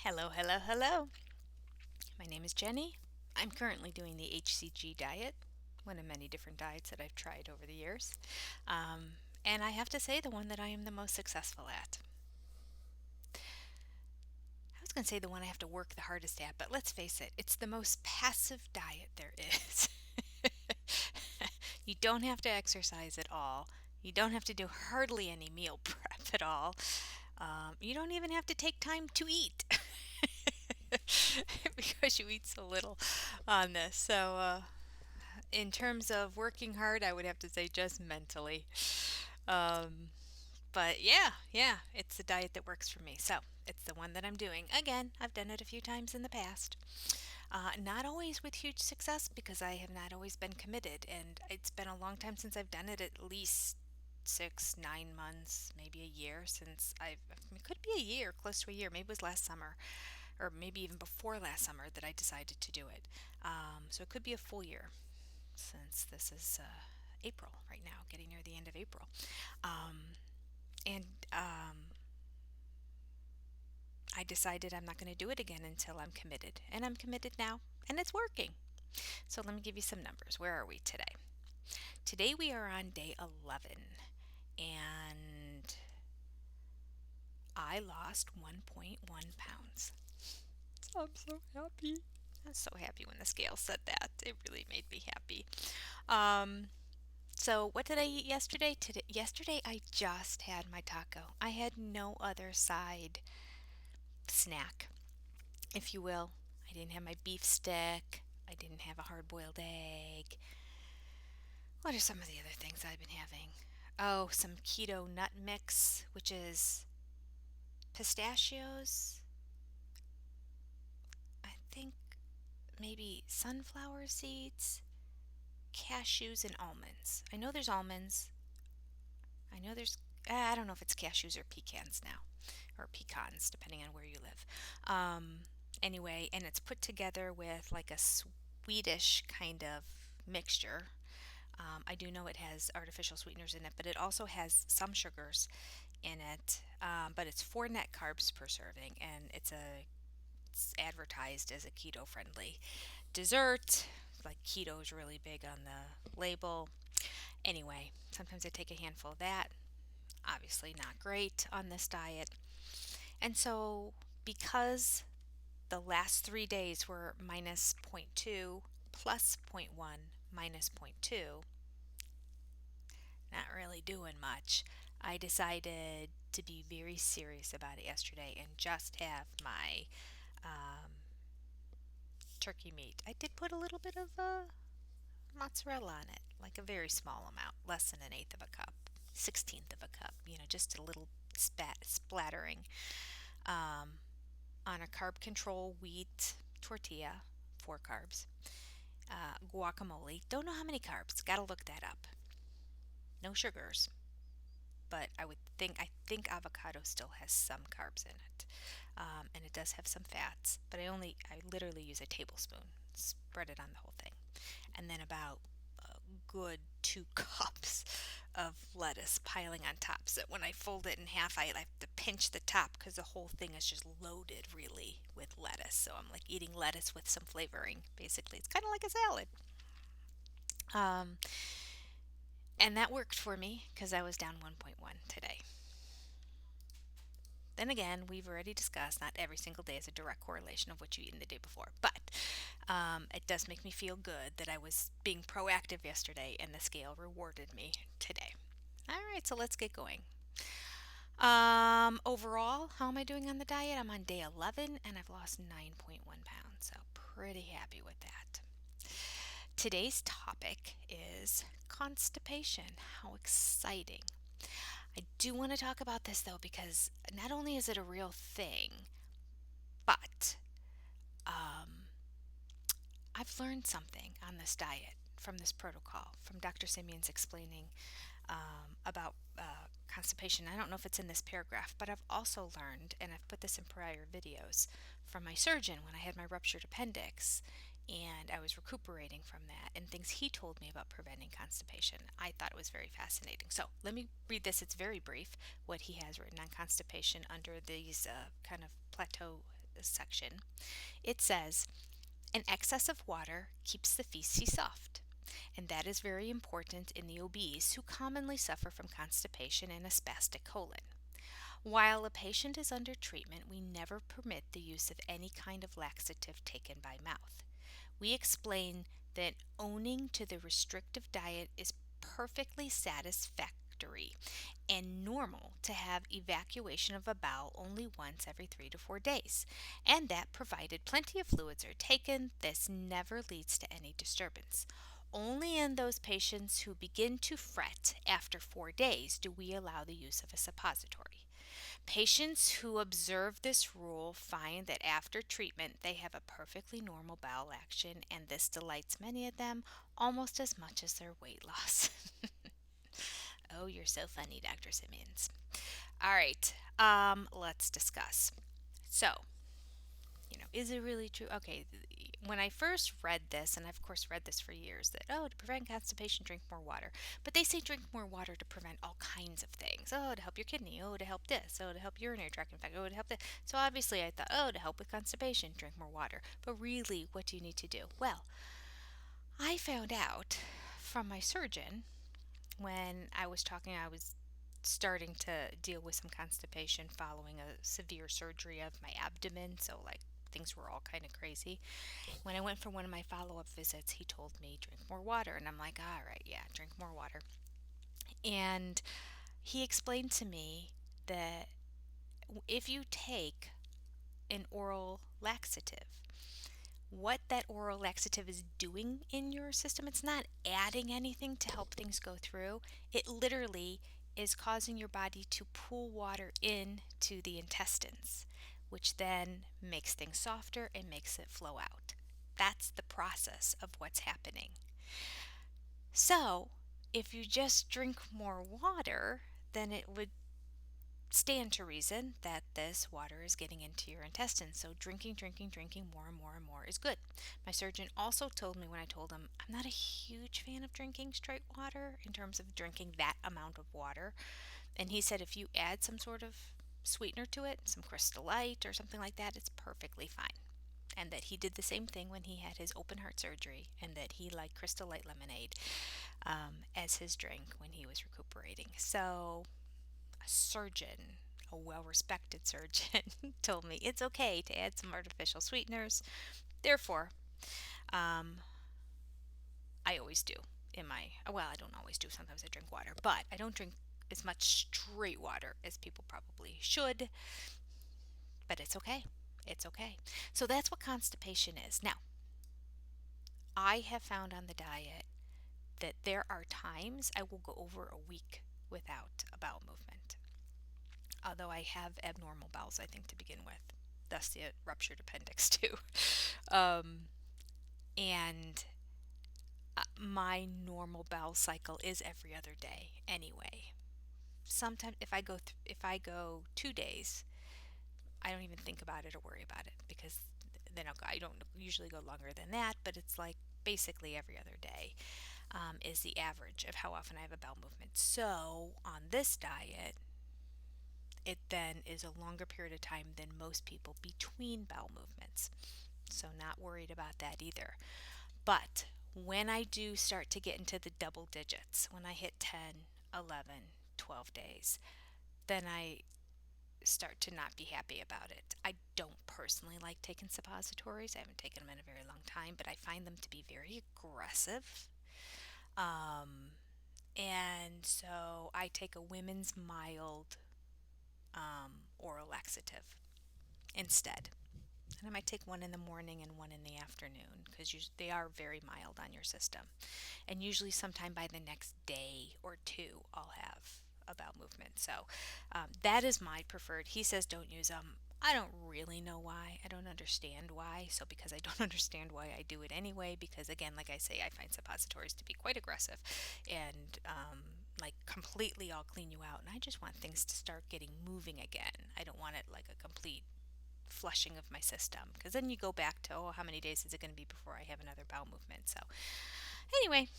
Hello, hello, hello. My name is Jenny. I'm currently doing the HCG diet, one of many different diets that I've tried over the years. Um, and I have to say, the one that I am the most successful at. I was going to say the one I have to work the hardest at, but let's face it, it's the most passive diet there is. You don't have to exercise at all. You don't have to do hardly any meal prep at all. You don't even have to take time to eat. Because you eat so little on this. In terms of working hard, I would have to say just mentally. Um, but yeah, it's the diet that works for me. So it's the one that I'm doing. Again, I've done it a few times in the past. Not always with huge success because I have not always been committed, and it's been a long time since I've done it. At least 6, 9 months, maybe a year since it could be a year, close to a year. Maybe it was last summer, or maybe even before last summer that I decided to do it. So it could be a full year since this is April right now, getting near the end of April. Um, and I decided I'm not going to do it again until I'm committed. And I'm committed now, and it's working. So let me give you some numbers. Where are we today? Today we are on day 11, and I lost 1.1 pounds. So I'm so happy. I was so happy when the scale said that. It really made me happy. Um, so what did I eat yesterday? Yesterday I just had my taco. I had no other side snack, if you will. I didn't have my beef stick. I didn't have a hard-boiled egg. What are some of the other things I've been having? Oh, some keto nut mix, which is pistachios. I think maybe sunflower seeds, cashews, and almonds. I know there's almonds. I know there's, I don't know if it's cashews or pecans now, or pecans, depending on where you live. Um, anyway, and it's put together with like a Swedish kind of mixture. I do know it has artificial sweeteners in it, but it also has some sugars in it. But it's 4 net carbs per serving, and it's advertised as a keto friendly dessert. Like keto is really big on the label. Anyway, sometimes I take a handful of that. Obviously, not great on this diet. And so, because the last 3 days were minus zero point 0.2, plus zero point 0.1, minus zero point 0.2, not really doing much, I decided to be very serious about it yesterday and just have my um, turkey meat. I did put a little bit of mozzarella on it, like a very small amount, less than an eighth of a cup, 16th of a cup, just a little splattering um, on a carb control wheat tortilla, 4 carbs, guacamole. Don't know how many carbs. Got to look that up. No sugars, but I think avocado still has some carbs in it, and it does have some fats. But I literally use a tablespoon, spread it on the whole thing, and then about a good 2 cups of lettuce piling on top. So when I fold it in half, I have to pinch the top because the whole thing is just loaded really with lettuce. So I'm like eating lettuce with some flavoring. Basically, it's kind of like a salad. Um, and that worked for me because I was down 1.1 today. Then again, we've already discussed not every single day is a direct correlation of what you eat in the day before, but it does make me feel good that I was being proactive yesterday and the scale rewarded me today. All right, so let's get going. Overall, how am I doing on the diet? I'm on day 11 and I've lost 9.1 pounds, so pretty happy with that. Today's topic is constipation. How exciting! I do want to talk about this though because not only is it a real thing, but um, I've learned something on this diet from this protocol from Dr. Simeon's explaining about constipation. I don't know if it's in this paragraph, but I've also learned, and I've put this in prior videos, from my surgeon when I had my ruptured appendix and I was recuperating from that and things he told me about preventing constipation. I thought it was very fascinating. So let me read this. It's very brief what he has written on constipation under these kind of plateau section, it says, an excess of water keeps the feces soft, and that is very important in the obese who commonly suffer from constipation and a spastic colon. While a patient is under treatment, we never permit the use of any kind of laxative taken by mouth. We explain that owning to the restrictive diet is perfectly satisfactory and normal to have evacuation of a bowel only once every 3 to 4 days, and that provided plenty of fluids are taken, this never leads to any disturbance. Only in those patients who begin to fret after 4 days do we allow the use of a suppository. Patients who observe this rule find that after treatment they have a perfectly normal bowel action, and this delights many of them almost as much as their weight loss. Oh, you're so funny, Dr. Simmons. All right, let's discuss. So, is it really true? Okay, when I first read this, and I've of course read this for years, that, oh, to prevent constipation, drink more water. But they say drink more water to prevent all kinds of things. Oh, to help your kidney. Oh, to help this. Oh, to help urinary tract infection. Oh, to help this. So obviously I thought, oh, to help with constipation, drink more water. But really, what do you need to do? Well, I found out from my surgeon when I was starting to deal with some constipation following a severe surgery of my abdomen. So, like, things were all kind of crazy. When I went for one of my follow up visits, he told me, drink more water. And I'm like, all right, yeah, drink more water. And he explained to me that if you take an oral laxative, what that oral laxative is doing in your system, it's not adding anything to help things go through. It literally is causing your body to pull water into the intestines, which then makes things softer and makes it flow out. That's the process of what's happening. So, if you just drink more water, then it would stand to reason that this water is getting into your intestines. So drinking more and more and more is good. My surgeon also told me when I told him I'm not a huge fan of drinking straight water in terms of drinking that amount of water. And he said if you add some sort of sweetener to it, some Crystal Light or something like that, it's perfectly fine. And that he did the same thing when he had his open heart surgery, and that he liked Crystal Light lemonade as his drink when he was recuperating. So a surgeon, a well respected surgeon, told me it's okay to add some artificial sweeteners. Therefore, um, I always do I don't always do. Sometimes I drink water, but I don't drink as much straight water as people probably should, but it's okay. It's okay. So that's what constipation is. Now, I have found on the diet that there are times I will go over a week without a bowel movement. Although I have abnormal bowels, I think, to begin with. Thus the ruptured appendix, too. Um, and my normal bowel cycle is every other day anyway. Sometimes if I go 2 days, I don't even think about it or worry about it, because then I don't usually go longer than that, but it's like basically every other day is the average of how often I have a bowel movement. So on this diet, it then is a longer period of time than most people between bowel movements. So, not worried about that either. But when I do start to get into the double digits, when I hit 10, 11, 12 days, then I start to not be happy about it. I don't personally like taking suppositories. I haven't taken them in a very long time, but I find them to be very aggressive. Um, and so I take a women's mild oral laxative instead. And I might take one in the morning and one in the afternoon, because they are very mild on your system. And usually, sometime by the next day or two, I'll have a bowel movement. So that is my preferred. He says don't use them. I don't really know why. I don't understand why. So, because I don't understand why, I do it anyway. Because, again, like I say, I find suppositories to be quite aggressive and like completely all clean you out. And I just want things to start getting moving again. I don't want it like a complete flushing of my system, because then you go back to, oh, how many days is it going to be before I have another bowel movement? So, anyway,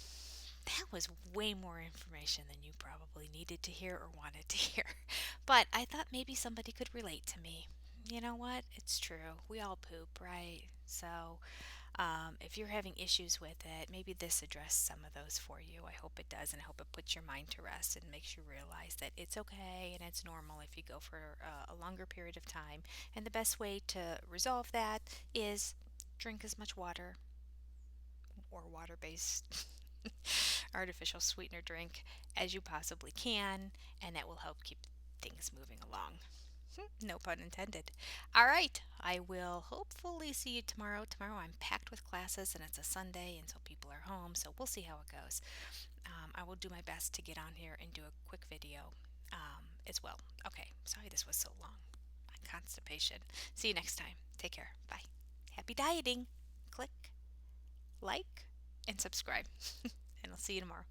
that was way more information than you probably needed to hear or wanted to hear. But I thought maybe somebody could relate to me. You know what? It's true. We all poop, right? So, if you're having issues with it, maybe this addressed some of those for you. I hope it does, and I hope it puts your mind to rest and makes you realize that it's okay and it's normal if you go for a longer period of time. And the best way to resolve that is drink as much water or water based artificial sweetener drink as you possibly can, and that will help keep things moving along. No pun intended. All right, I will hopefully see you tomorrow. Tomorrow I'm packed with classes and it's a Sunday, and so people are home, so we'll see how it goes. I will do my best to get on here and do a quick video as well. Okay, sorry this was so long. Constipation. See you next time. Take care. Bye. Happy dieting. Click like and subscribe, and I'll see you tomorrow.